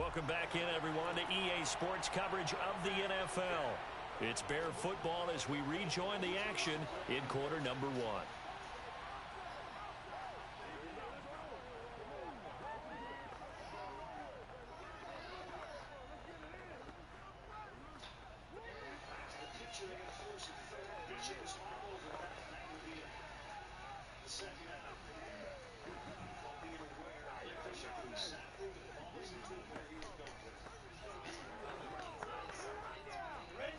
Welcome back in, everyone, to EA Sports coverage of the NFL. It's Bear football as we rejoin the action in quarter number 1.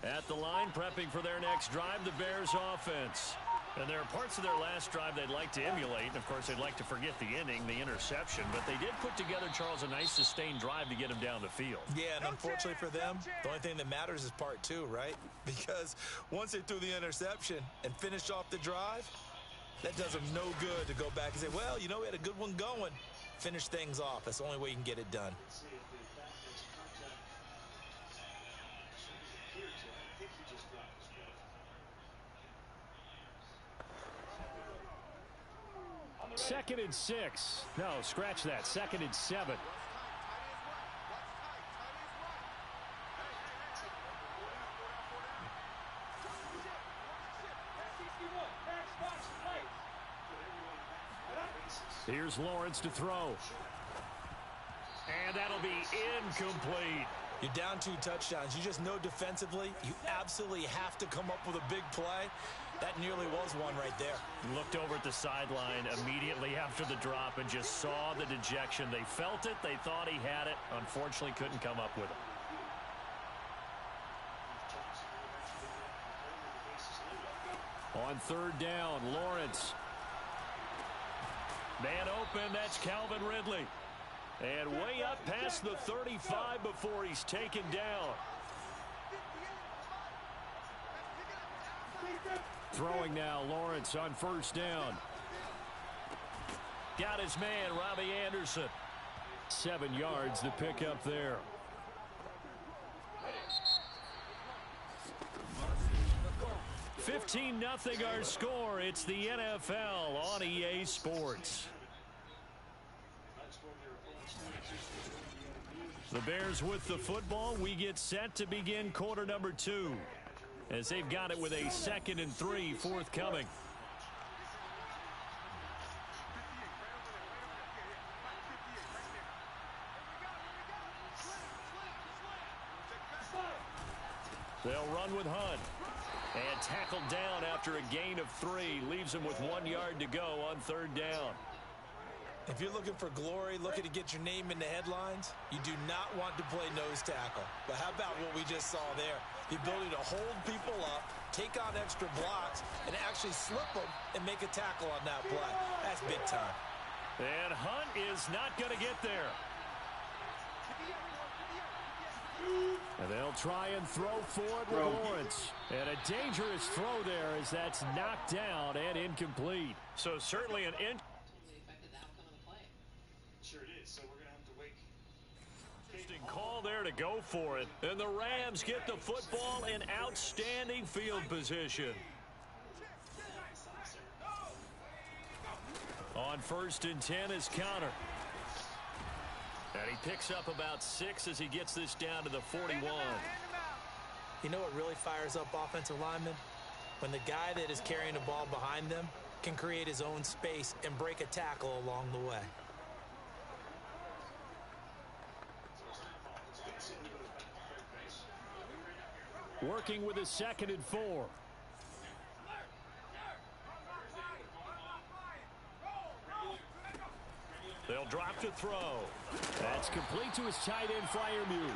At the line, prepping for their next drive, the Bears offense. And there are parts of their last drive they'd like to emulate. And, of course, they'd like to forget the ending, the interception. But they did put together, Charles, a nice sustained drive to get him down the field. Yeah, and unfortunately for them, the only thing that matters is part 2, right? Because once they threw the interception and finished off the drive, that does them no good to go back and say, well, you know, we had a good one going. Finish things off. That's the only way you can get it done. Second and 6. No, scratch that. Second and 7. Here's Lawrence to throw. And that'll be incomplete. You're down 2 touchdowns. You just know defensively you absolutely have to come up with a big play. That nearly was one right there. Looked over at the sideline immediately after the drop and just saw the dejection. They felt it. They thought he had it. Unfortunately, couldn't come up with it. On third down, Lawrence. Man open, that's Calvin Ridley. And way up past the 35 before he's taken down. Throwing now, Lawrence on first down. Got his man, Robbie Anderson. 7 yards to pick up there. $15-0 our score. It's the NFL on EA Sports. The Bears with the football. We get set to begin quarter number 2 as they've got it with a 2nd and 3 forthcoming. They'll run with Hunt. And tackled down after a gain of 3. Leaves him with 1 yard to go on third down. If you're looking for glory, looking to get your name in the headlines, you do not want to play nose tackle. But how about what we just saw there? The ability to hold people up, take on extra blocks, and actually slip them and make a tackle on that play. That's big time. And Hunt is not going to get there. And they'll try and throw for it with Lawrence. And a dangerous throw there as that's knocked down and incomplete. So certainly an Sure it is, so we're going to have to wait. interesting call there to go for it. And the Rams get the football in outstanding field position. On 1st and 10 is Counter. And he picks up about 6 as he gets this down to the 41. You know what really fires up offensive linemen? When the guy that is carrying the ball behind them can create his own space and break a tackle along the way. Working with a 2nd and 4. They'll drop to throw. That's complete to his tight end, Freiermuth.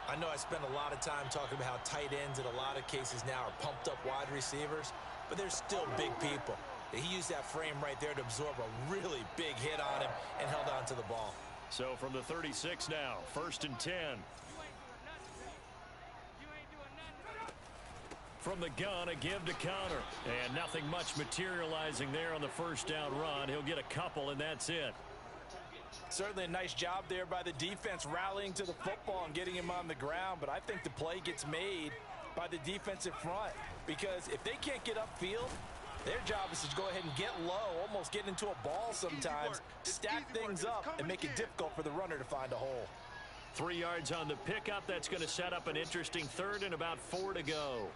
I know I spend a lot of time talking about how tight ends in a lot of cases now are pumped up wide receivers, but they're still big people. He used that frame right there to absorb a really big hit on him and held on to the ball. So from the 36 now, 1st and 10. From the gun, a give to Counter. And nothing much materializing there on the first down run. He'll get a couple, and that's it. Certainly a nice job there by the defense rallying to the football and getting him on the ground, but I think the play gets made by the defensive front because if they can't get upfield, Their job is to go ahead and get low, almost get into a ball sometimes, stack things up, and make it difficult for the runner to find a hole. 3 yards on the pickup. That's going to set up an interesting third and about 4 to go.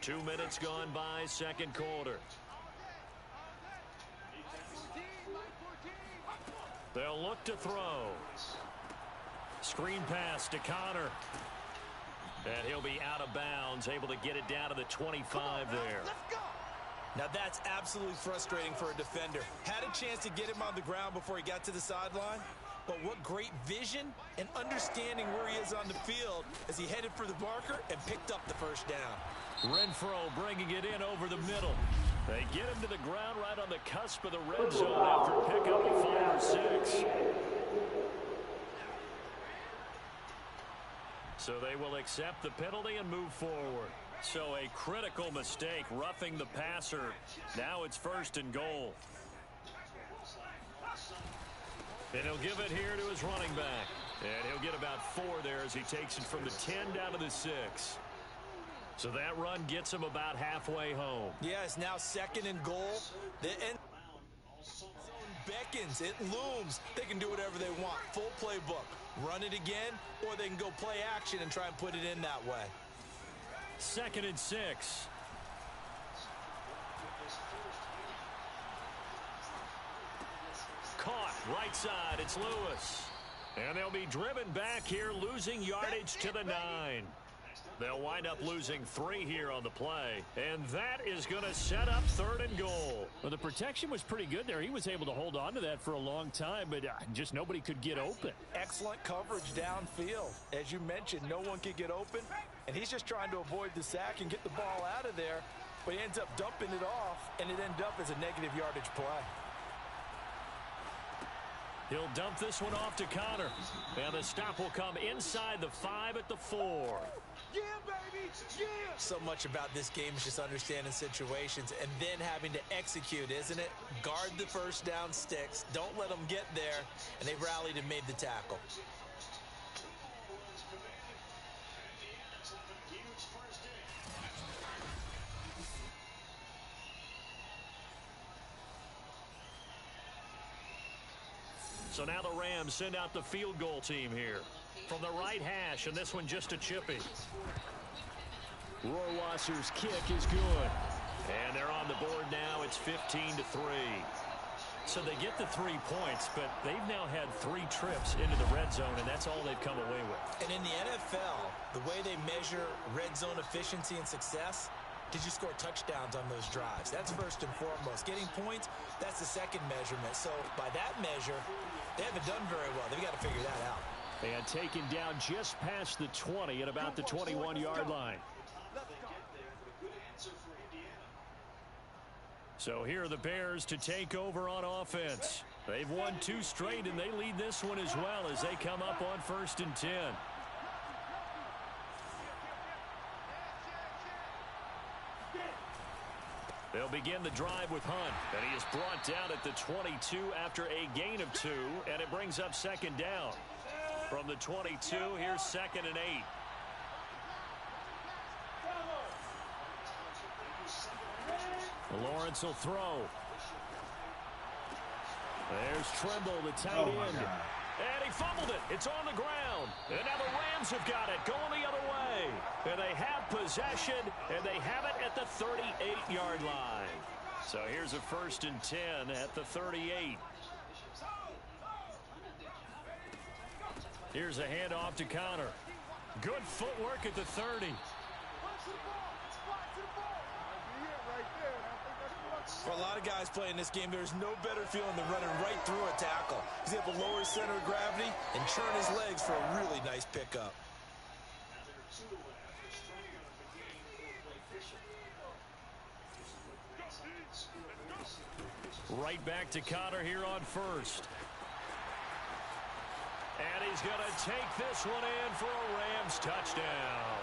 2 minutes gone by, second quarter. They'll look to throw. Screen pass to Connor. And he'll be out of bounds, able to get it down to the 25 there. Now that's absolutely frustrating for a defender. Had a chance to get him on the ground before he got to the sideline, but what great vision and understanding where he is on the field as he headed for the marker and picked up the first down. Renfro bringing it in over the middle. They get him to the ground right on the cusp of the red zone after pickup of 5 or 6. So they will accept the penalty and move forward. So a critical mistake, roughing the passer. Now it's 1st and goal. And he'll give it here to his running back. And he'll get about 4 there as he takes it from the 10 down to the 6. So that run gets him about halfway home. Yeah, it's now 2nd and goal. The end zone beckons. It looms. They can do whatever they want. Full playbook. Run it again, or they can go play action and try and put it in that way. 2nd and 6. Caught right side. It's Lewis. And they'll be driven back here, losing yardage to the 9. They'll wind up losing 3 here on the play. And that is going to set up 3rd and goal. Well, the protection was pretty good there. He was able to hold on to that for a long time, but just nobody could get open. Excellent coverage downfield. As you mentioned, no one could get open, and he's just trying to avoid the sack and get the ball out of there, but he ends up dumping it off, and it ended up as a negative yardage play. He'll dump this one off to Connor. And the stop will come inside the 5 at the 4. Yeah, baby, yeah. So much about this game is just understanding situations and then having to execute, isn't it? Guard the first down sticks. Don't let them get there. And they rallied and made the tackle. So now the Rams send out the field goal team here. From the right hash, and this one just a chippy. Rohrwasser's kick is good. And they're on the board now. It's 15-3. So they get the 3 points, but they've now had 3 trips into the red zone, and that's all they've come away with. And in the NFL, the way they measure red zone efficiency and success, did you score touchdowns on those drives? That's first and foremost. Getting points, that's the second measurement. So by that measure, they haven't done very well. They've got to figure that out. And taken down just past the 20 at about the 21-yard line. So here are the Bears to take over on offense. They've won 2 straight, and they lead this one as well as they come up on 1st and 10. They'll begin the drive with Hunt, and he is brought down at the 22 after a gain of 2, and it brings up 2nd down. From the 22, here's 2nd and 8. Lawrence will throw. There's Tremble, the tight end. And he fumbled it. It's on the ground. And now the Rams have got it, going the other way. And they have possession, and they have it at the 38-yard line. So here's a 1st and 10 at the 38. Here's a handoff to Connor. Good footwork at the 30. For a lot of guys playing this game, there's no better feeling than running right through a tackle. He's able to lower his center of gravity and churn his legs for a really nice pickup. Right back to Connor here on 1st. And he's going to take this one in for a Rams touchdown.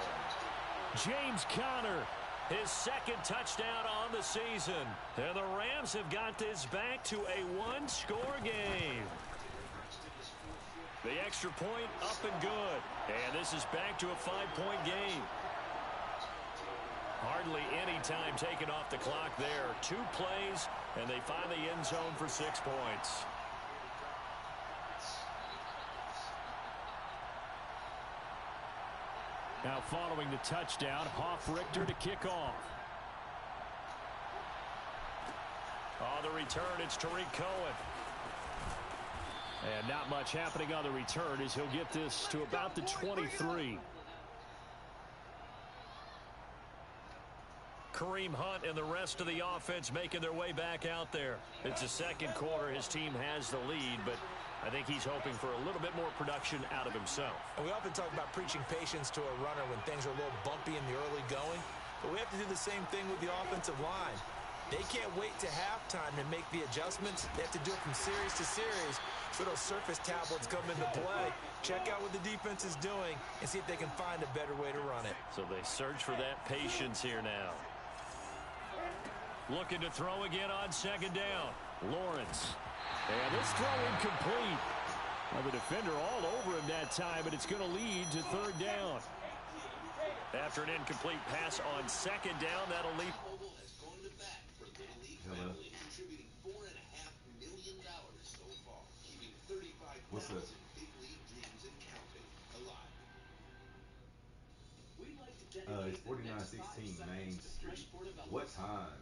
James Conner, his 2nd touchdown on the season. And the Rams have got this back to a 1-score game. The extra point up and good. And this is back to a 5-point game. Hardly any time taken off the clock there. 2 plays, and they find the end zone for 6 points. Now following the touchdown, Hoff-Richter to kick off. On the return, it's Tariq Cohen. And not much happening on the return as he'll get this to about the 23. Kareem Hunt and the rest of the offense making their way back out there. It's the second quarter. His team has the lead, but I think he's hoping for a little bit more production out of himself. And we often talk about preaching patience to a runner when things are a little bumpy in the early going, but we have to do the same thing with the offensive line. They can't wait to halftime to make the adjustments. They have to do it from series to series. So those surface tablets come into play. Check out what the defense is doing and see if they can find a better way to run it. So they search for that patience here now. Looking to throw again on second down. Lawrence. And this throw incomplete. Well, the defender all over him that time, but it's going to lead to third down. After an incomplete pass on second down, that'll lead. Hello. What's up? It's 4916 Main Street. What time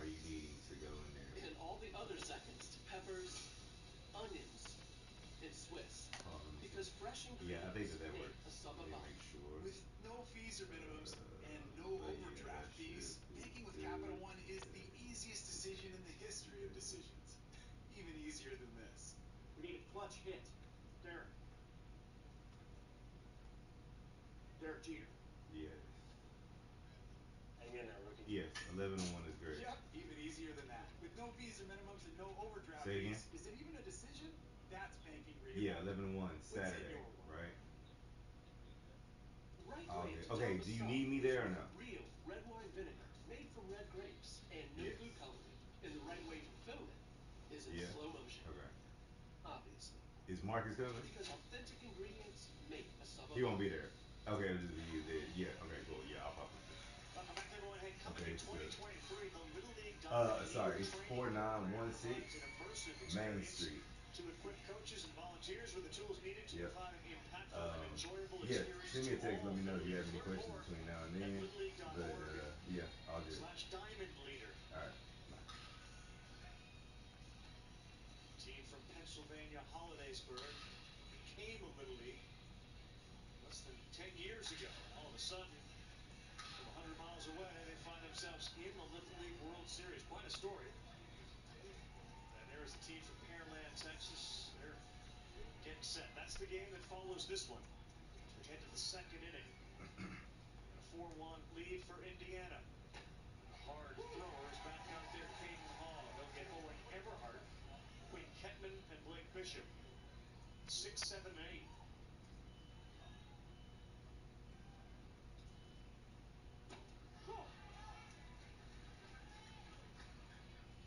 are you needing to go in there? And all the other seconds, peppers, onions, and Swiss. Because fresh Yeah, I think ingredients that make works. a sub Let me of make sure. With no fees or minimums and no but overdraft yeah, fees, should be banking with good. Capital One is the easiest decision in the history of decisions. Even easier than this. We need a clutch hit. Derek. Derek Jeter. Yes. Hang in there, rookie. Yes, 11-1 is great. Yep, even easier than that. With no fees or minimums and no overdraft Say it again? fees, is it even a decision? That's banking real. Yeah, 11-1 What's in Saturday, your wallet? right? Right All grapes good. Okay, Thomas do you Salt need me there or no? Real red wine vinegar made from red grapes and no Yes. food coloring. And the right way to film it is in Yeah. slow motion. Okay. Obviously. Is Marcus coming? Because authentic ingredients make a sub. He won't be there. Okay, it'll just be you there. Yeah, okay, cool. Yeah, I'll pop up. Welcome back, everyone. Hey, coming Okay, in 2023, the Little League sorry, it's 4916 Main Street. to equip coaches and volunteers with the tools needed to Yep. provide an impactful and enjoyable Yeah, experience. send me a to text. all. Let me know if you have any Learn questions more between now and at then. But littleLeague.org yeah, I'll do it. /Diamond Leader. All right. Team from Pennsylvania, Hollidaysburg, became a Little League less than 10 years ago. All of a sudden, from 100 miles away, they find themselves in the Little League World Series. Quite a story. And there is a team from Pearland, Texas. They're getting set. That's the game that follows this one. We head to the second inning. A 4-1 lead for Indiana. A hard thrower is back out there, Caden Hall. They'll get Owen Everhart, Quinn Kettman, and Blake Bishop. 6, 7, 8.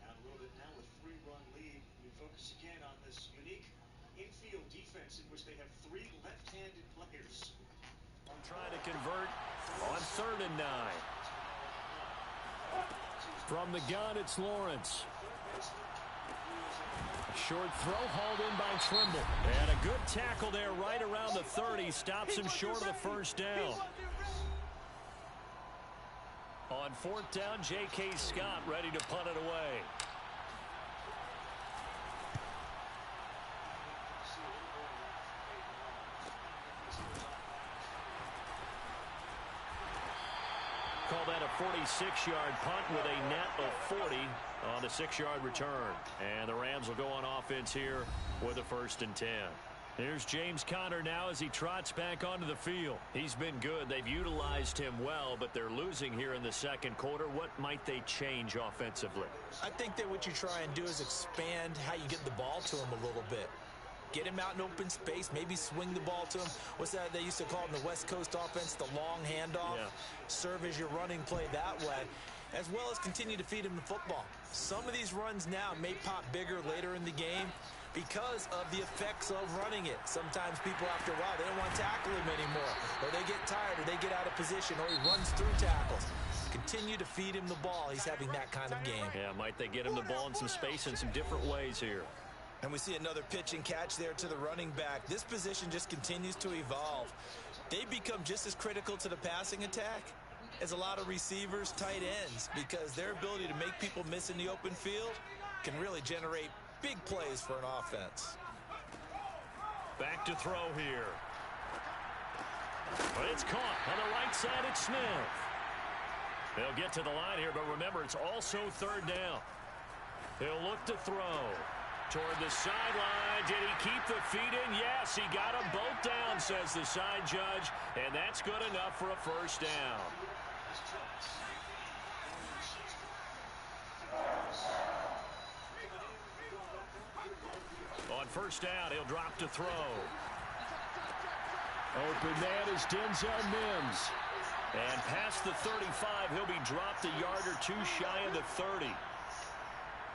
Down a little bit now with 3-run lead. We focus again on this unique infield defense in which they have 3 left-handed players. Trying to convert on 3rd and 9. From the gun, it's Lawrence. Short throw hauled in by Trimble. And a good tackle there right around the 30. Stops him short of the first down. On 4th down, J.K. Scott ready to punt it away. Call that a 46-yard punt with a net of 40 on the 6-yard return. And the Rams will go on offense here with a 1st and 10. Here's James Conner now as he trots back onto the field. He's been good. They've utilized him well, but they're losing here in the second quarter. What might they change offensively? I think that what you try and do is expand how you get the ball to him a little bit. Get him out in open space, maybe swing the ball to him. What's that they used to call in the West Coast offense, the long handoff? Yeah. Serve as your running play that way, as well as continue to feed him the football. Some of these runs now may pop bigger later in the game, because of the effects of running it. Sometimes people, after a while, they don't want to tackle him anymore, or they get tired, or they get out of position, or he runs through tackles. Continue to feed him the ball. He's having that kind of game. Yeah, might they get him the ball in some space in some different ways here. And we see another pitch and catch there to the running back. This position just continues to evolve. They become just as critical to the passing attack as a lot of receivers, tight ends, because their ability to make people miss in the open field can really generate big plays for an offense. Back to throw here. But it's caught on the right side. It's Smith. They'll get to the line here, but remember, it's also third down. He'll look to throw toward the sideline. Did he keep the feet in? Yes, he got them both down, says the side judge, and that's good enough for a first down. On first down, he'll drop to throw. Open man is Denzel Mims. And past the 35, he'll be dropped a yard or two shy of the 30.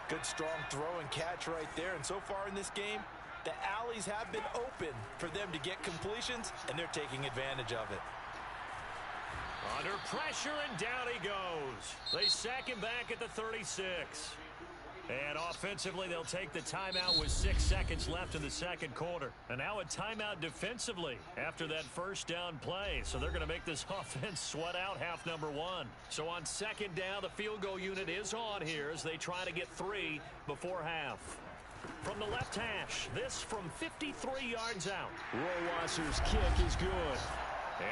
Good strong throw and catch right there. And so far in this game, the alleys have been open for them to get completions, and they're taking advantage of it. Under pressure, and down he goes. They sack him back at the 36. And offensively, they'll take the timeout with 6 seconds left in the second quarter. And now a timeout defensively after that first down play. So they're going to make this offense sweat out half number one. So on second down, the field goal unit is on here as they try to get 3 before half. From the left hash, this from 53 yards out. Rohrwasser's kick is good.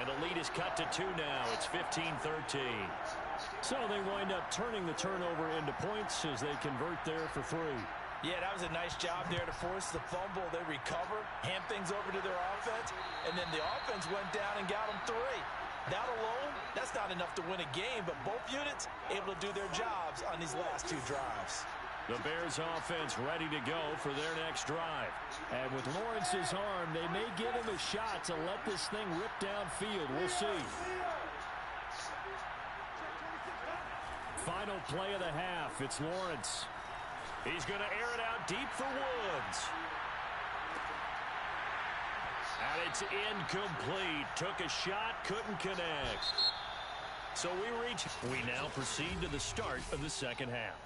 And the lead is cut to 2 now. It's 15-13. So they wind up turning the turnover into points as they convert there for 3. Yeah, that was a nice job there to force the fumble. They recover, hand things over to their offense, and then the offense went down and got them 3. That alone, that's not enough to win a game, but both units able to do their jobs on these last 2 drives. The Bears offense ready to go for their next drive. And with Lawrence's arm, they may give him a shot to let this thing rip downfield. We'll see. Final play of the half. It's Lawrence. He's going to air it out deep for Woods. And it's incomplete. Took a shot, couldn't connect. So we now proceed to the start of the second half.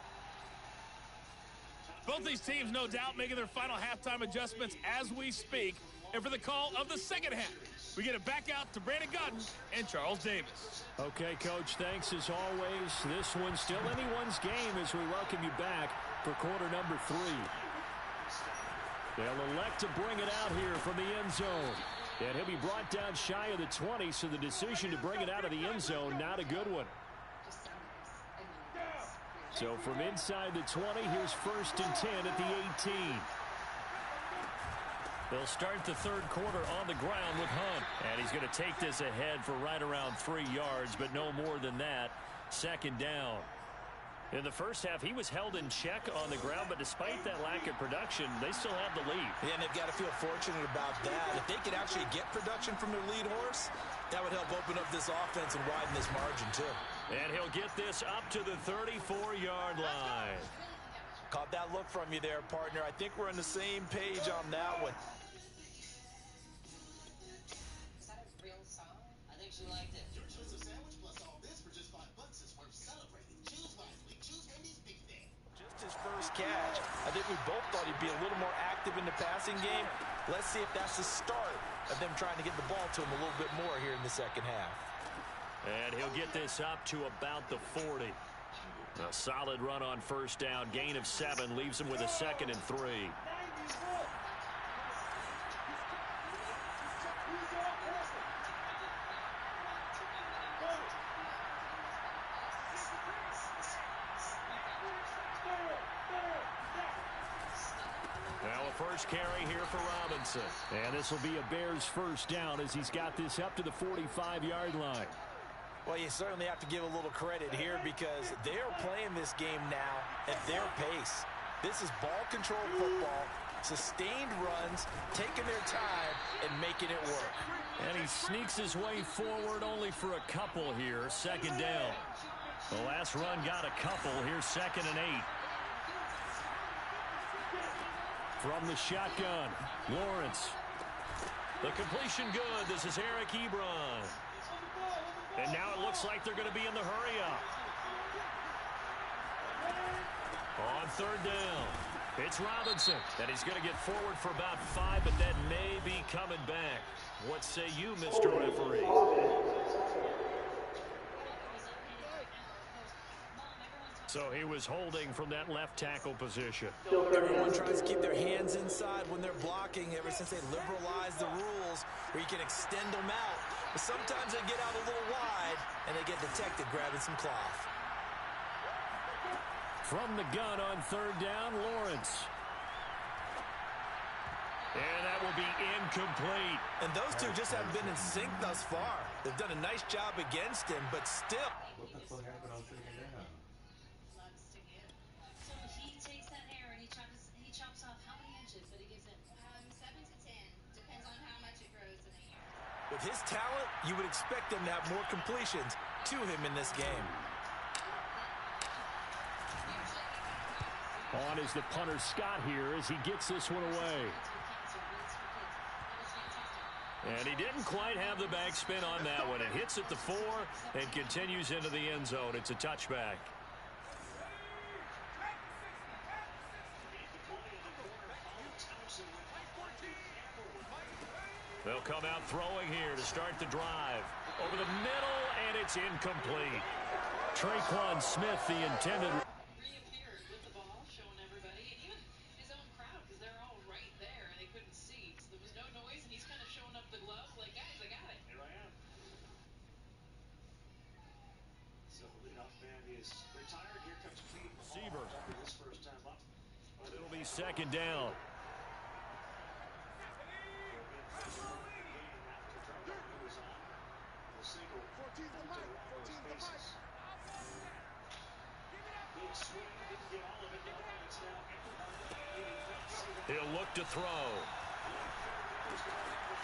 Both these teams, no doubt, making their final halftime adjustments as we speak. And for the call of the second half, we get it back out to Brandon Godden and Charles Davis. Okay, Coach, thanks as always. This one's still anyone's game as we welcome you back for quarter number 3. They'll elect to bring it out here from the end zone. And he'll be brought down shy of the 20, so the decision to bring it out of the end zone, not a good one. So from inside the 20, here's 1st and 10 at the 18. They'll start the third quarter on the ground with Hunt. And he's going to take this ahead for right around 3 yards, but no more than that. Second down. In the first half, he was held in check on the ground, but despite that lack of production, they still have the lead. Yeah, and they've got to feel fortunate about that. If they could actually get production from their lead horse, that would help open up this offense and widen this margin, too. And he'll get this up to the 34-yard line. Caught that look from you there, partner. I think we're on the same page on that one. Is that a real song? I think she liked it. Your choice of sandwich plus all this for just $5 is worth celebrating. Choose wisely. Choose Wendy's Big Day. Just his first catch. I think we both thought he'd be a little more active in the passing game. Let's see if that's the start of them trying to get the ball to him a little bit more here in the second half. And he'll get this up to about the 40. A solid run on first down. Gain of 7 leaves him with a 2nd and 3. Now a first carry here for Robinson. And this will be a Bears first down as he's got this up to the 45-yard line. Well, you certainly have to give a little credit here because they're playing this game now at their pace. This is ball-control football, sustained runs, taking their time, and making it work. And he sneaks his way forward only for a couple here. Second down. The last run got a couple. Here's 2nd and 8. From the shotgun, Lawrence. The completion good. This is Eric Ebron. And now it looks like they're going to be in the hurry-up. On third down, it's Robinson. And he's going to get forward for about 5, but that may be coming back. What say you, Mr. Referee? So he was holding from that left tackle position. Everyone tries to keep their hands inside when they're blocking ever since they liberalized the rules where you can extend them out. But sometimes they get out a little wide and they get detected grabbing some cloth. From the gun on third down, Lawrence. And that will be incomplete. And those two just haven't been in sync thus far. They've done a nice job against him, but still. What the fuck happened on second down? So he takes that hair and he chops off how many inches that he gives it? 7 to 10. Depends on how much it grows in a year. With his talent, you would expect him to have more completions to him in this game. On is the punter Scott here as he gets this one away. And he didn't quite have the backspin on that one. It hits at the 4 and continues into the end zone. It's a touchback. They'll come out throwing here to start the drive. Over the middle, and it's incomplete. Traquan Smith, the intended. Reappeared with the ball, showing everybody, and even his own crowd, because they're all right there and they couldn't see. So there was no noise, and he's kind of showing up the glove like, guys, I got it. Here I am. So the leadoff man is retired. Here comes Pete Receiver. after his first time up. It'll be second down. He'll look to throw.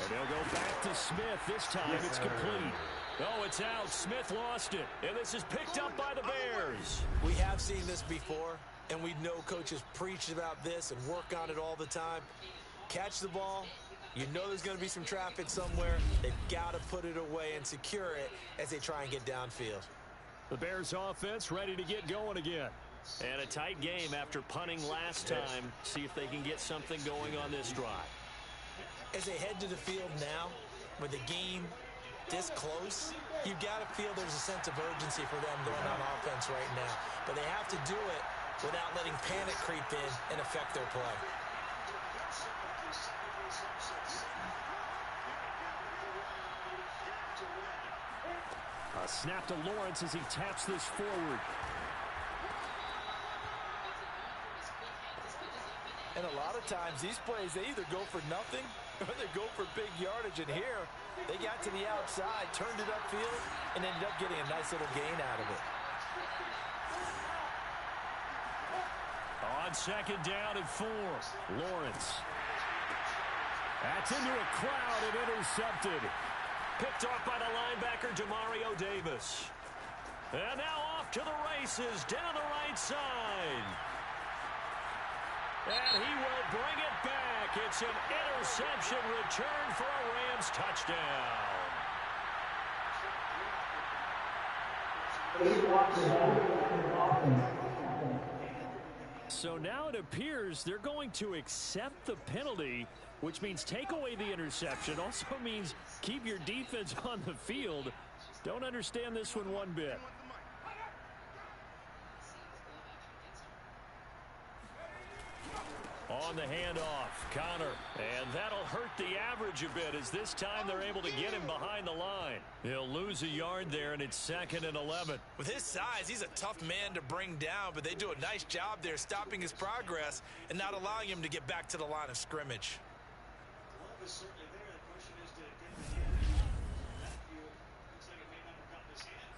And they'll go back to Smith. This time it's complete. Oh, it's out. Smith lost it. And this is picked up by the Bears. We have seen this before, and we know coaches preach about this and work on it all the time. Catch the ball. You know there's going to be some traffic somewhere. They've got to put it away and secure it as they try and get downfield. The Bears offense ready to get going again. And a tight game after punting last time. See if they can get something going on this drive. As they head to the field now, with the game this close, you've got to feel there's a sense of urgency for them going on offense right now. But they have to do it without letting panic creep in and affect their play. A snap to Lawrence as he taps this forward. And a lot of times, these plays, they either go for nothing or they go for big yardage. And here, they got to the outside, turned it upfield, and ended up getting a nice little gain out of it. On second down and 4, Lawrence. That's into a crowd and intercepted. Picked off by the linebacker, Demario Davis. And now off to the races down the right side. And he will bring it back. It's an interception return for a Rams touchdown. So now it appears they're going to accept the penalty, which means take away the interception. Also means keep your defense on the field. Don't understand this one bit. On the handoff, Connor. And that'll hurt the average a bit as this time they're able to get him behind the line. He'll lose a yard there, and it's 2nd and 11. With his size, he's a tough man to bring down, but they do a nice job there stopping his progress and not allowing him to get back to the line of scrimmage. The love is certainly there. The question is to get the hand. That view looks like it may not have gotten his hand.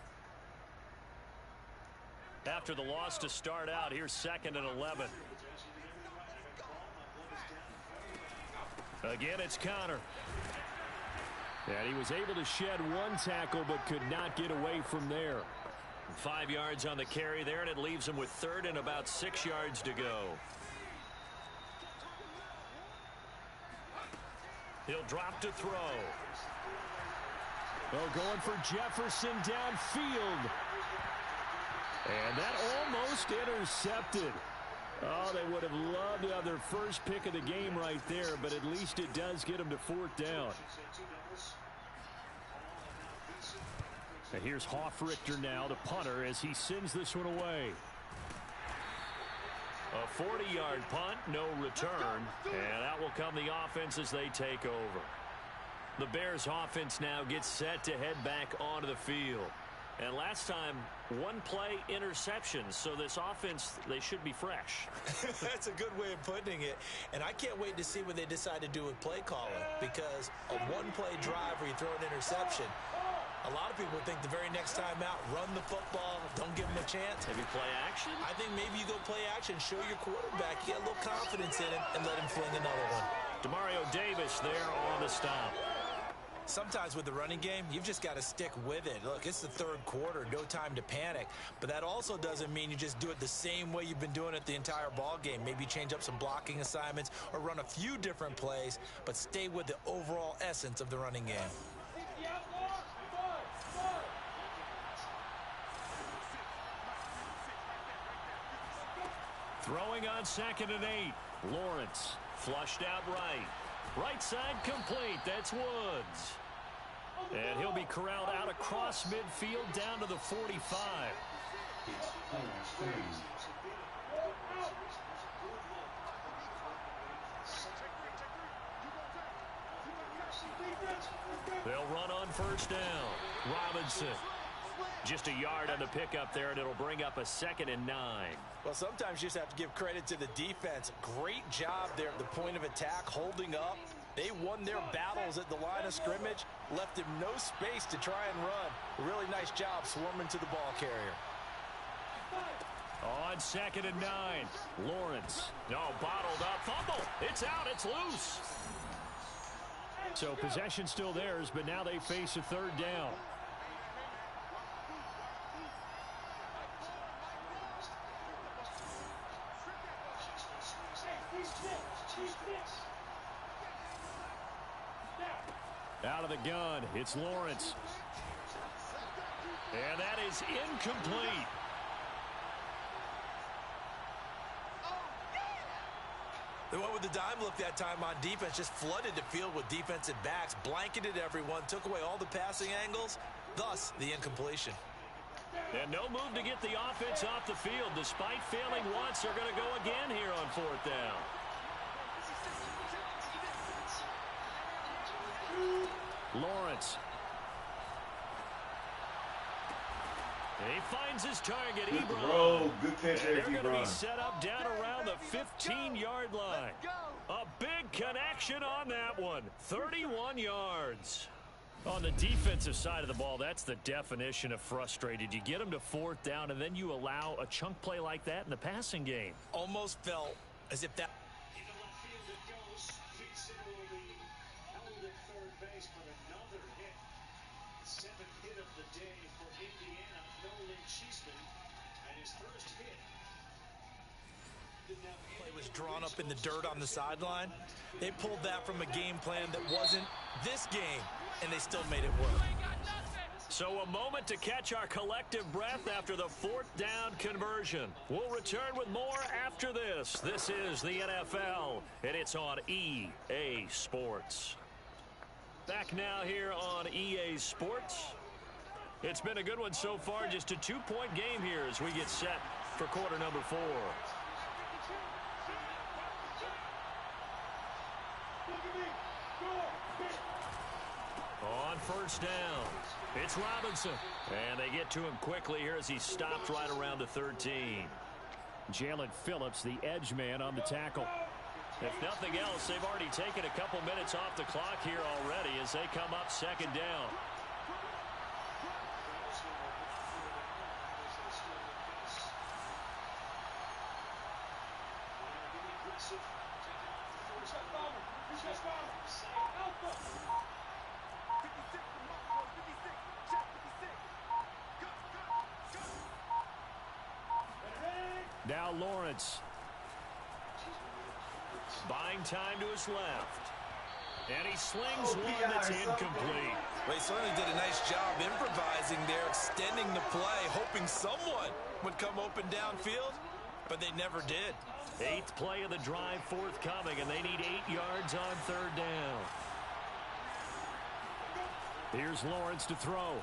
After the loss to start out, here's 2nd and 11. Again, it's Connor. And he was able to shed one tackle but could not get away from there. 5 yards on the carry there, and it leaves him with 3rd and about 6 yards to go. He'll drop to throw. Oh, going for Jefferson downfield. And that almost intercepted. Oh, they would have loved to have their first pick of the game right there, but at least it does get them to 4th down. And here's Hoffrichter now, the punter, as he sends this one away. A 40-yard punt, no return, and out will come the offense as they take over. The Bears offense now gets set to head back onto the field. And last time, one play interceptions, so this offense, they should be fresh. That's a good way of putting it. And I can't wait to see what they decide to do with play calling, because a one-play drive where you throw an interception, a lot of people think the very next time out, run the football, don't give them a chance. Maybe play action? I think maybe you go play action, show your quarterback, get a little confidence in him, and let him fling another one. Demario Davis there on the stop. Sometimes with the running game, you've just got to stick with it. Look, it's the 3rd quarter, no time to panic. But that also doesn't mean you just do it the same way you've been doing it the entire ball game. Maybe change up some blocking assignments or run a few different plays, but stay with the overall essence of the running game. Throwing on 2nd and 8. Lawrence flushed out right. Right side complete. That's Woods. And he'll be corralled out across midfield down to the 45. They'll run on 1st down. Robinson. Just a yard on the pickup there, and it'll bring up a 2nd and 9. Well, sometimes you just have to give credit to the defense. Great job there at the point of attack, holding up. They won their battles at the line of scrimmage, left him no space to try and run. A really nice job swarming to the ball carrier. On 2nd and 9, Lawrence. No, bottled up. Fumble. It's out. It's loose. So possession still theirs, but now they face a 3rd down. Out of the gun, it's Lawrence. And that is incomplete. They went with the dime look that time on defense, just flooded the field with defensive backs, blanketed everyone, took away all the passing angles, thus the incompletion. And no move to get the offense off the field. Despite failing once, they're going to go again here on 4th down. Lawrence. And he finds his target, Good Ebron. throw. Good catch there, They're going to be Ebron. set up down around the 15-yard line. A big connection on that one. 31 yards. On the defensive side of the ball, that's the definition of frustrated. You get them to 4th down, and then you allow a chunk play like that in the passing game. Almost felt as if that... Into left field it goes. Peterson will be held at 3rd base, but another hit. 7th hit of the day for Indiana. Nolan Cheeseman, and his first hit. Play was drawn up in the dirt on the sideline. They pulled that from a game plan that wasn't this game, and they still made it work. So a moment to catch our collective breath after the 4th down conversion. We'll return with more after this. This is the NFL, and it's on EA Sports. Back now here on EA Sports. It's been a good one so far. Just a 2-point game here as we get set for quarter number 4. On 1st down, it's Robinson. And they get to him quickly here as he stopped right around the 13. Jalen Phillips, the edge man on the tackle. If nothing else, they've already taken a couple minutes off the clock here already as they come up 2nd down. Now Lawrence. Buying time to his left. And he slings one that's incomplete. Well, he certainly did a nice job improvising there, extending the play, hoping someone would come open downfield, but they never did. 8th play of the drive forthcoming, and they need 8 yards on 3rd down. Here's Lawrence to throw.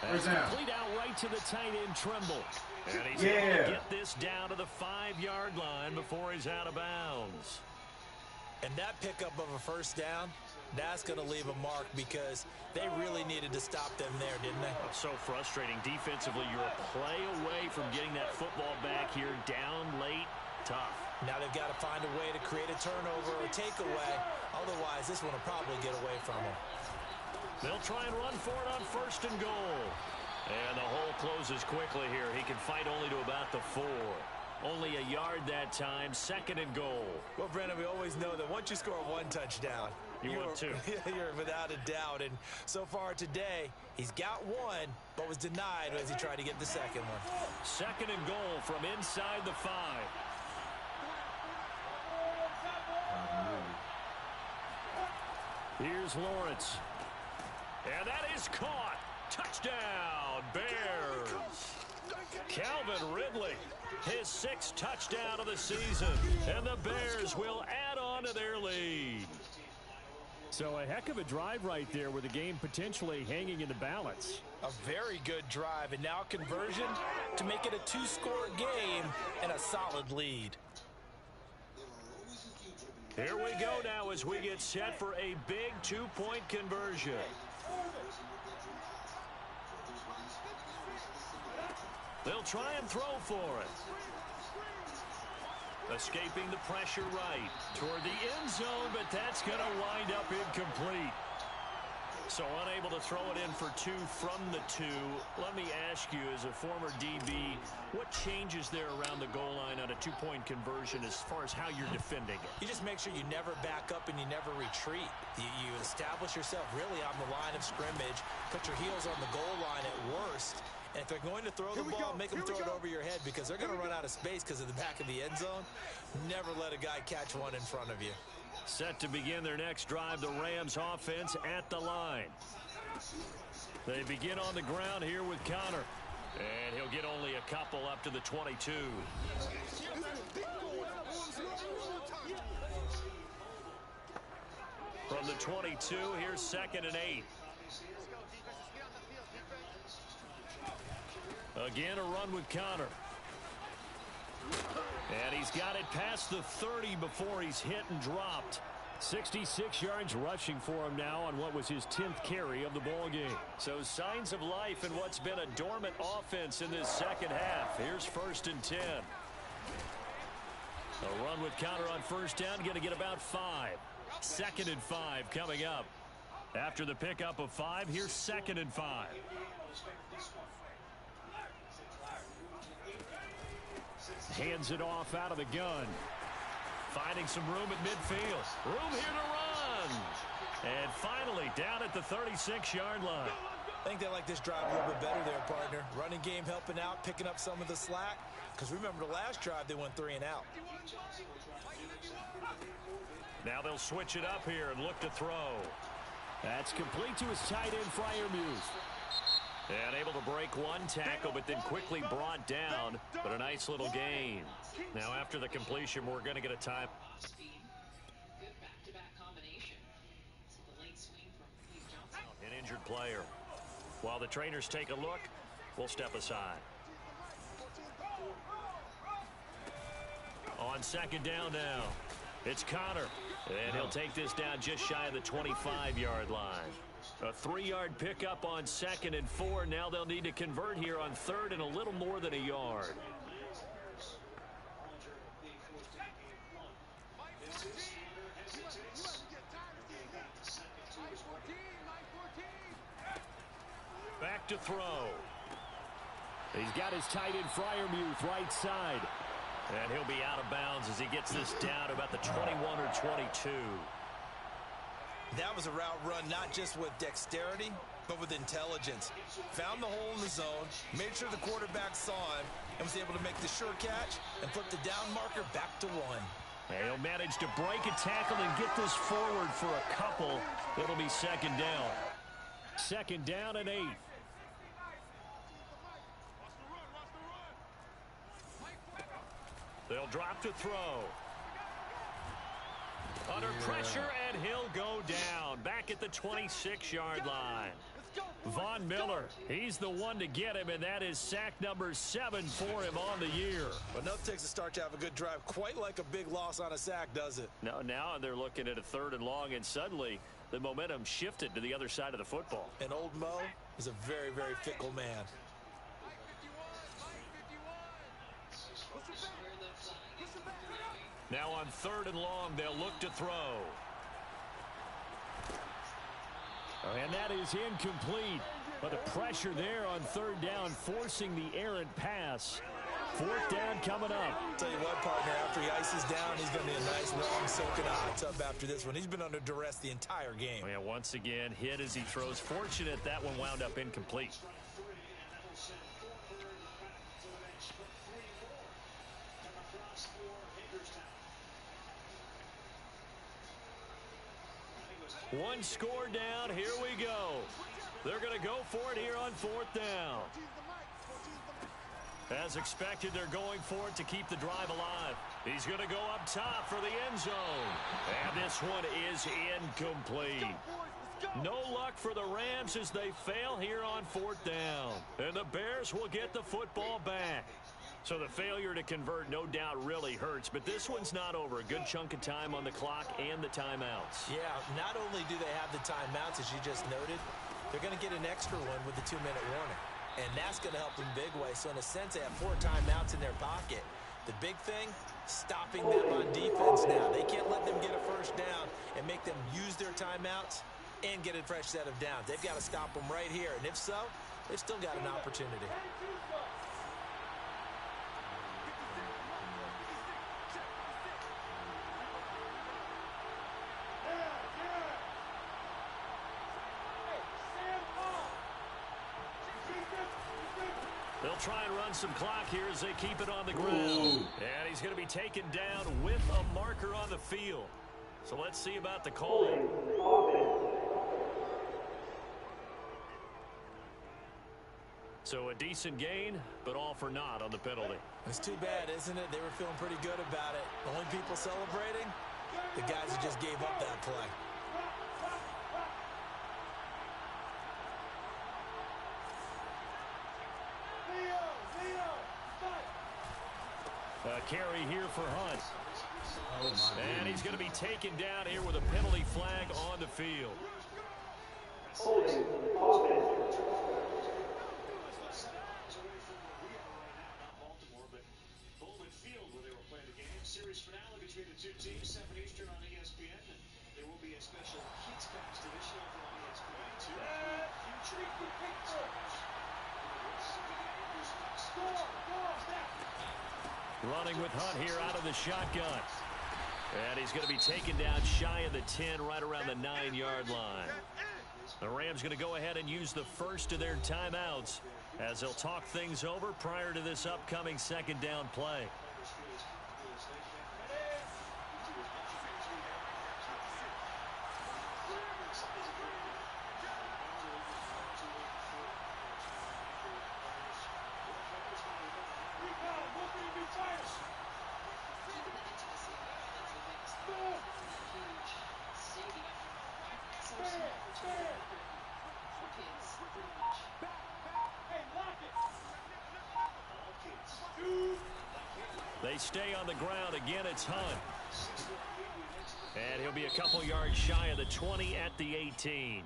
That's complete out right to the tight end, Trimble. And he's able to get this down to the 5-yard line before he's out of bounds. And that pickup of a 1st down, that's going to leave a mark because they really needed to stop them there, didn't they? So frustrating. Defensively, you're a play away from getting that football back here, down late, tough. Now they've got to find a way to create a turnover or takeaway. Otherwise, this one will probably get away from them. They'll try and run for it on 1st and goal. And the hole closes quickly here. He can fight only to about the 4. Only a yard that time, 2nd and goal. Well, Brendan, we always know that once you score 1 touchdown, you're 2. You're without a doubt. And so far today, he's got 1, but was denied as he tried to get the 2nd one. 2nd and goal from inside the 5. Here's Lawrence. And that is caught. Touchdown, Bears. Calvin Ridley, his 6th touchdown of the season. And the Bears will add on to their lead. So a heck of a drive right there with the game potentially hanging in the balance. A very good drive, and now conversion to make it a 2-score game and a solid lead. Here we go now as we get set for a big 2-point conversion. They'll try and throw for it. Escaping the pressure right toward the end zone, but that's going to wind up incomplete. So unable to throw it in for 2 from the 2. Let me ask you, as a former DB, what changes there around the goal line on a 2-point conversion as far as how you're defending it? You just make sure you never back up and you never retreat. You establish yourself really on the line of scrimmage, put your heels on the goal line at worst. And if they're going to throw the ball, make them throw it over your head because they're going to run out of space because of the back of the end zone. Never let a guy catch one in front of you. Set to begin their next drive, the Rams offense at the line. They begin on the ground here with Connor. And he'll get only a couple up to the 22. From the 22, here's 2nd and 8. Again, a run with Connor. And he's got it past the 30 before he's hit and dropped. 66 yards rushing for him now on what was his 10th carry of the ball game. So signs of life in what's been a dormant offense in this 2nd half. Here's 1st and 10. A run with Connor on 1st down, going to get about 5. 2nd and 5 coming up. After the pickup of 5, here's 2nd and 5. Hands it off out of the gun. Finding some room at midfield. Room here to run. And finally down at the 36-yard line. I think they like this drive a little bit better there, partner. Running game helping out, picking up some of the slack. Because remember the last drive, they went 3 and out. Now they'll switch it up here and look to throw. That's complete to his tight end, Freiermuth. And able to break 1 tackle, but then quickly brought down. But a nice little gain. Now after the completion, we're going to get a time. Good back-to-back combination. So the late swing from Steve Johnson. An injured player. While the trainers take a look, we'll step aside. On 2nd down now, it's Connor. And he'll take this down just shy of the 25-yard line. A 3-yard pickup on 2nd and 4. Now they'll need to convert here on 3rd and a little more than a yard. Back to throw. He's got his tight end, Freiermuth, right side. And he'll be out of bounds as he gets this down to about the 21 or 22. That was a route run not just with dexterity, but with intelligence. Found the hole in the zone, made sure the quarterback saw him, and was able to make the sure catch and flip the down marker back to 1. They'll manage to break a tackle and get this forward for a couple. It'll be second down. Second down and 8. They'll drop to throw. Under pressure, and he'll go down. Back at the 26-yard line. Von Miller, he's the one to get him, and that is sack number 7 for him on the year. Enough takes a start to have a good drive, quite like a big loss on a sack, does it? No, now they're looking at a 3rd and long, and suddenly the momentum shifted to the other side of the football. And old Mo is a very, very fickle man. Now on 3rd and long, they'll look to throw. And that is incomplete. But the pressure there on 3rd down, forcing the errant pass. 4th down coming up. Tell you what, partner, after he ices down, he's going to be a nice long soak in a hot tub after this one. He's been under duress the entire game. Yeah, once again, hit as he throws. Fortunate that one wound up incomplete. One score down. Here we go. They're going to go for it here on 4th down. As expected, they're going for it to keep the drive alive. He's going to go up top for the end zone. And this one is incomplete. No luck for the Rams as they fail here on 4th down. And the Bears will get the football back. So the failure to convert no doubt really hurts, but this one's not over. A good chunk of time on the clock and the timeouts. Yeah, not only do they have the timeouts, as you just noted, they're going to get an extra one with the 2-minute warning. And that's going to help in big way. So in a sense, they have 4 timeouts in their pocket. The big thing, stopping them on defense now. They can't let them get a first down and make them use their timeouts and get a fresh set of downs. They've got to stop them right here. And if so, they've still got an opportunity. They'll try and run some clock here as they keep it on the ground. And he's going to be taken down with a marker on the field. So let's see about the call. So a decent gain, but all for naught on the penalty. It's too bad, isn't it? They were feeling pretty good about it. The only people celebrating, the guys who just gave up that play. A carry here for Hunt. And he's going to be taken down here with a penalty flag on the field. Series finale between the two teams, 7 Eastern on ESPN. There will be a special Kids Cast edition over on ESPN. Two future Running with Hunt here out of the shotgun. And he's going to be taken down shy of the 10, right around the 9-yard line. The Rams going to go ahead and use the first of their timeouts as they'll talk things over prior to this upcoming 2nd down play. They stay on the ground. Again, it's Hunt. And he'll be a couple yards shy of the 20 at the 18.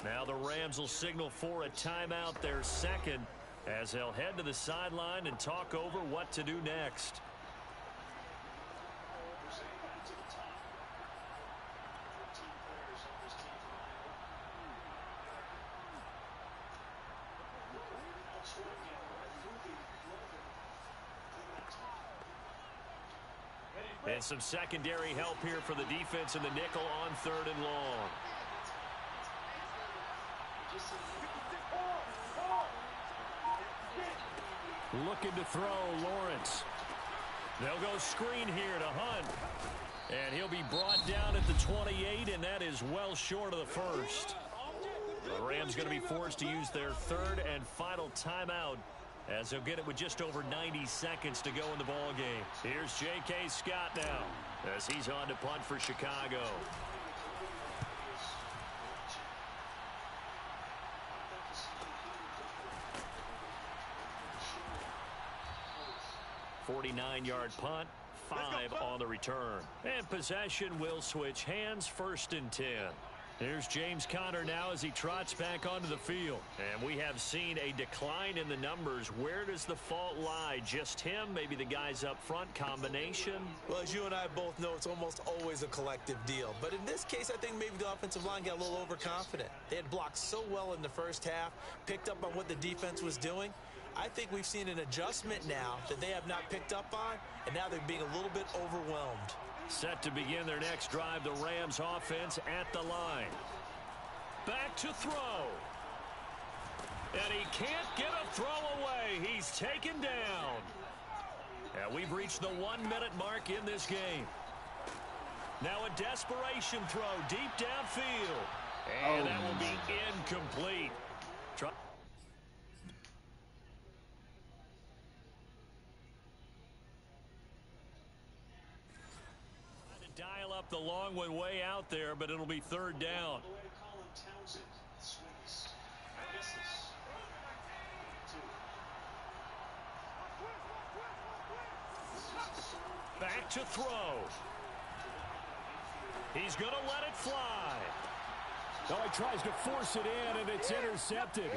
Now the Rams will signal for a timeout, their second, as they'll head to the sideline and talk over what to do next. And some secondary help here for the defense in the nickel on 3rd and long. Looking to throw, Lawrence. They'll go screen here to Hunt. And he'll be brought down at the 28, and that is well short of the first. The Rams going to be forced to use their third and final timeout as they'll get it with just over 90 seconds to go in the ball game. Here's J.K. Scott now as he's on to punt for Chicago. .49-yard punt, 5 on the return. And possession will switch hands, 1st and 10. Here's James Conner now as he trots back onto the field. And we have seen a decline in the numbers. Where does the fault lie? Just him? Maybe the guys up front? Combination? Well, as you and I both know, it's almost always a collective deal. But in this case, I think maybe the offensive line got a little overconfident. They had blocked so well in the first half, picked up on what the defense was doing. I think we've seen an adjustment now that they have not picked up on, and now they're being a little bit overwhelmed. Set to begin their next drive, the Rams offense at the line. Back to throw. And he can't get a throw away. He's taken down. And we've reached the 1-minute mark in this game. Now a desperation throw deep downfield. And that will be incomplete. Dial up the long one way out there, but it'll be 3rd down. Back to throw. He's going to let it fly. Oh, he tries to force it in, and it's intercepted.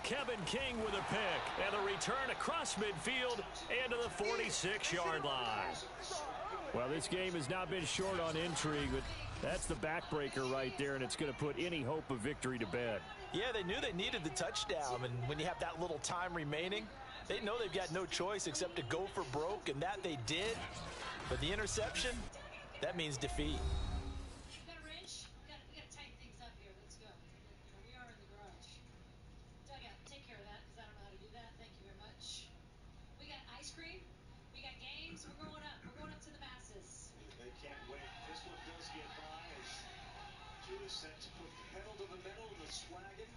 Kevin King with a pick, and the return across midfield into the 46-yard line. Well, this game has not been short on intrigue, but that's the backbreaker right there, and it's going to put any hope of victory to bed. Yeah, they knew they needed the touchdown, and when you have that little time remaining, they know they've got no choice except to go for broke, and that they did. But the interception, that means defeat. Got a wrench? We got to tighten things up here. Let's go. We are in the garage. Dugout, take care of that because I don't know how to do that. Thank you very much. We got ice cream. We got games. We're going up. We're going up to the masses. They can't wait. This one does get by as Judah set to put the pedal to the metal in the wagon.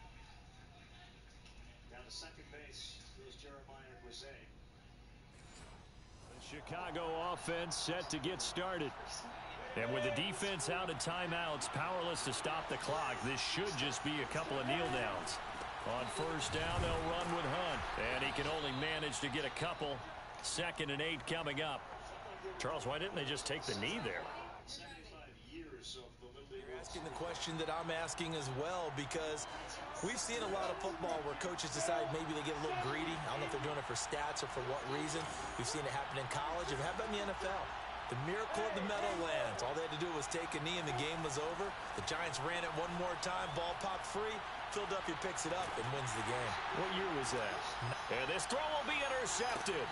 Down to second base goes Jeremiah Grise. The Chicago offense set to get started. And with the defense out of timeouts, powerless to stop the clock, this should just be a couple of kneel downs. On 1st down, they'll run with Hunt. And he can only manage to get a couple. 2nd and 8 coming up. Charles, why didn't they just take the knee there? 75 years of the Little League. You're asking the question that I'm asking as well, because we've seen a lot of football where coaches decide maybe they get a little greedy. I don't know if they're doing it for stats or for what reason. We've seen it happen in college. And how about in the NFL? The miracle of the Meadowlands. All they had to do was take a knee and the game was over. The Giants ran it one more time. Ball popped free. Philadelphia picks it up and wins the game. What year was that? And this throw will be intercepted.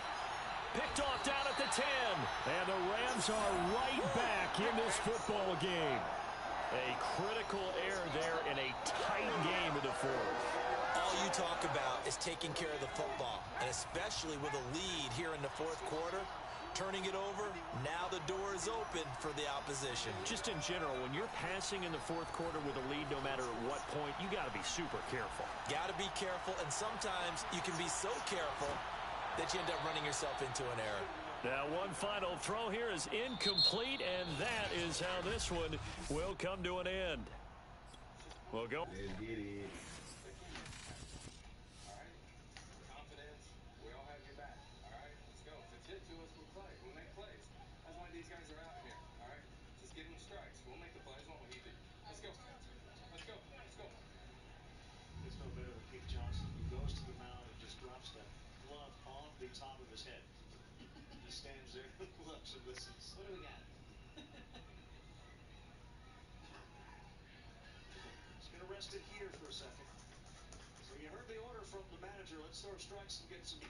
Picked off down at the 10. And the Rams are right back in this football game. A critical error there in a tight game of the 4th. All you talk about is taking care of the football, and especially with a lead here in the 4th quarter. Turning it over, now the door is open for the opposition. Just in general, when you're passing in the 4th quarter with a lead, no matter at what point, you got to be super careful. Got to be careful, and sometimes you can be so careful that you end up running yourself into an error. Now one final throw here is incomplete, and that is how this one will come to an end. We'll go. Let's get it. Top of his head. He stands there, looks and listens. What do we got? He's going to rest it here for a second. So you heard the order from the manager. Let's throw strikes and get some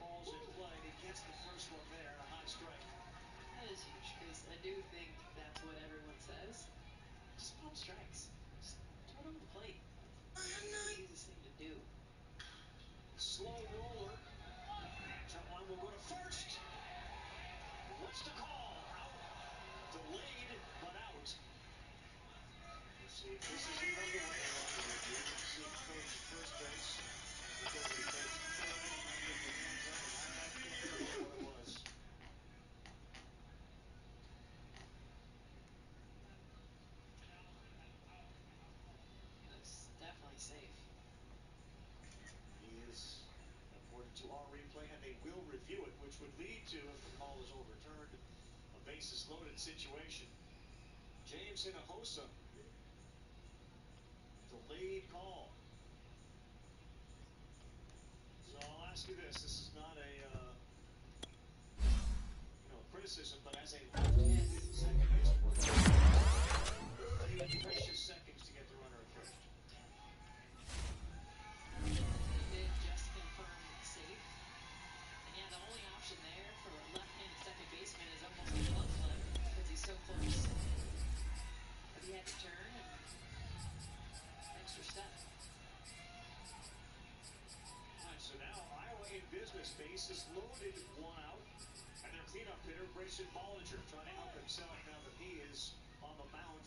balls in play. He gets the first one there, a high strike. That is huge, because I do think that's what everyone says. Just put strikes. Just throw it on the plate. It's the easiest thing to do. Slow roller. That one will go to first. That's the call. Out. Delayed, but out. Let's see if this is another one they want to review. Let's see if coach at first base. Look over to coach third. Put your hands up, and I can't remember what it was. Looks definitely safe. He is, according to our replay, and they will review it, which would lead to, if the call is overturned, a bases loaded situation. James Hinojosa. Delayed call. So I'll ask you this. This is not a, criticism, but as a left-handed second baseman, precious seconds to get the runner at first. They did just confirm safe. And yeah, the only option there for a left-handed second baseman is almost a glove flip because he's so close. But he had to turn and extra step. All right, so now Iowa in business. Bases loaded, one out. And their cleanup hitter, Grayson Bollinger, trying to help himself now that he is on the mound